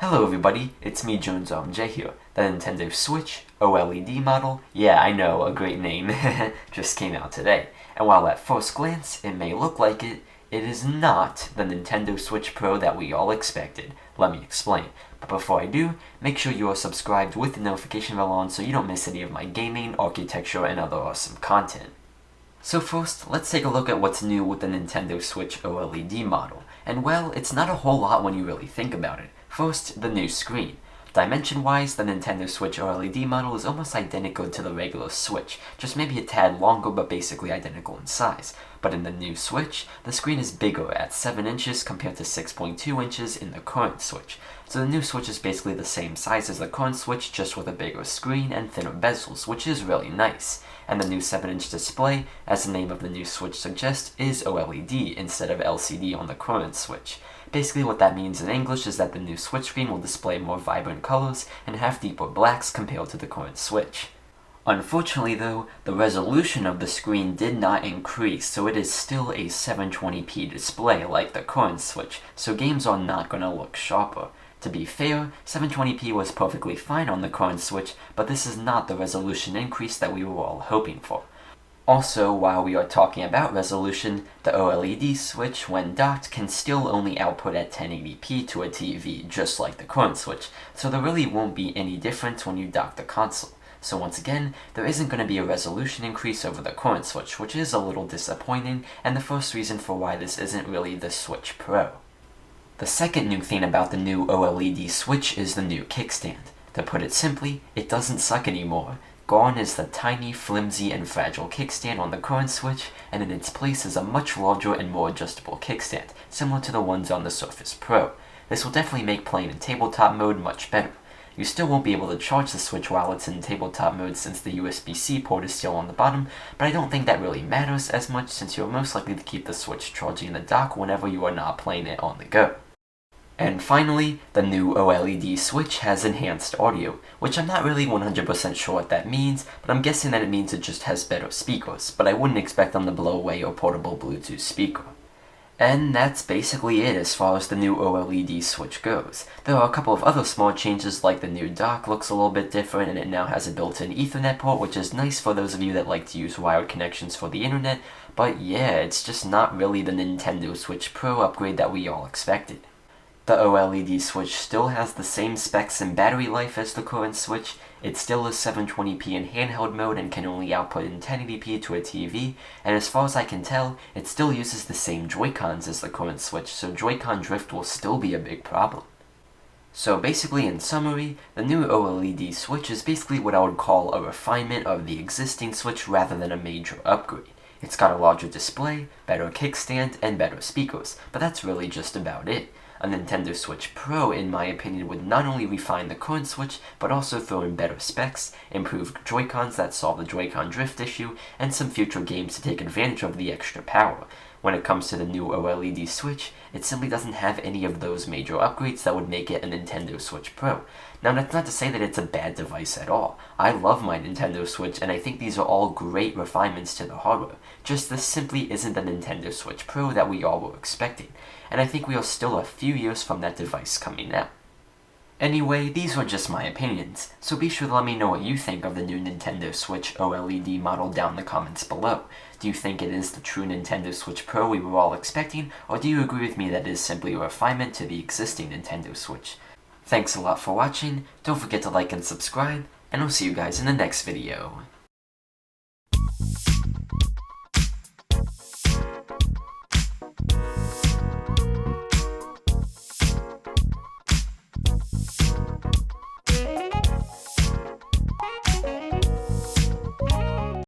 Hello everybody, it's me jonesrmj here. The Nintendo Switch OLED model, yeah I know, a great name, just came out today. And while at first glance it may look like it, it is not the Nintendo Switch Pro that we all expected. Let me explain. But before I do, make sure you are subscribed with the notification bell on so you don't miss any of my gaming, architecture, and other awesome content. So first, let's take a look at what's new with the Nintendo Switch OLED model. And well, it's not a whole lot when you really think about it. First, the new screen. Dimension-wise, the Nintendo Switch OLED model is almost identical to the regular Switch, just maybe a tad longer but basically identical in size. But in the new Switch, the screen is bigger at 7 inches compared to 6.2 inches in the current Switch. So the new Switch is basically the same size as the current Switch, just with a bigger screen and thinner bezels, which is really nice. And the new 7-inch display, as the name of the new Switch suggests, is OLED instead of LCD on the current Switch. Basically what that means in English is that the new Switch screen will display more vibrant colors and have deeper blacks compared to the current Switch. Unfortunately though, the resolution of the screen did not increase, so it is still a 720p display like the current Switch, so games are not going to look sharper. To be fair, 720p was perfectly fine on the current Switch, but this is not the resolution increase that we were all hoping for. Also, while we are talking about resolution, the OLED Switch, when docked, can still only output at 1080p to a TV, just like the current Switch, so there really won't be any difference when you dock the console. So once again, there isn't going to be a resolution increase over the current Switch, which is a little disappointing, and the first reason for why this isn't really the Switch Pro. The second new thing about the new OLED Switch is the new kickstand. To put it simply, it doesn't suck anymore. Gone is the tiny, flimsy, and fragile kickstand on the current Switch, and in its place is a much larger and more adjustable kickstand, similar to the ones on the Surface Pro. This will definitely make playing in tabletop mode much better. You still won't be able to charge the Switch while it's in tabletop mode since the USB-C port is still on the bottom, but I don't think that really matters as much since you're most likely to keep the Switch charging in the dock whenever you are not playing it on the go. And finally, the new OLED Switch has enhanced audio, which I'm not really 100% sure what that means, but I'm guessing that it means it just has better speakers, but I wouldn't expect them to blow away your portable Bluetooth speaker. And that's basically it as far as the new OLED Switch goes. There are a couple of other small changes, like the new dock looks a little bit different and it now has a built-in Ethernet port, which is nice for those of you that like to use wired connections for the internet, but yeah, it's just not really the Nintendo Switch Pro upgrade that we all expected. The OLED Switch still has the same specs and battery life as the current Switch. It still is 720p in handheld mode and can only output in 1080p to a TV, and as far as I can tell, it still uses the same Joy-Cons as the current Switch, so Joy-Con drift will still be a big problem. So basically, in summary, the new OLED Switch is basically what I would call a refinement of the existing Switch rather than a major upgrade. It's got a larger display, better kickstand, and better speakers, but that's really just about it. A Nintendo Switch Pro, in my opinion, would not only refine the current Switch, but also throw in better specs, improved Joy-Cons that solve the Joy-Con drift issue, and some future games to take advantage of the extra power. When it comes to the new OLED Switch, it simply doesn't have any of those major upgrades that would make it a Nintendo Switch Pro. Now, that's not to say that it's a bad device at all. I love my Nintendo Switch, and I think these are all great refinements to the hardware. Just this simply isn't the Nintendo Switch Pro that we all were expecting, and I think we are still a few years from that device coming out. Anyway, these are just my opinions, so be sure to let me know what you think of the new Nintendo Switch OLED model down in the comments below. Do you think it is the true Nintendo Switch Pro we were all expecting, or do you agree with me that it is simply a refinement to the existing Nintendo Switch? Thanks a lot for watching, don't forget to like and subscribe, and I'll see you guys in the next video.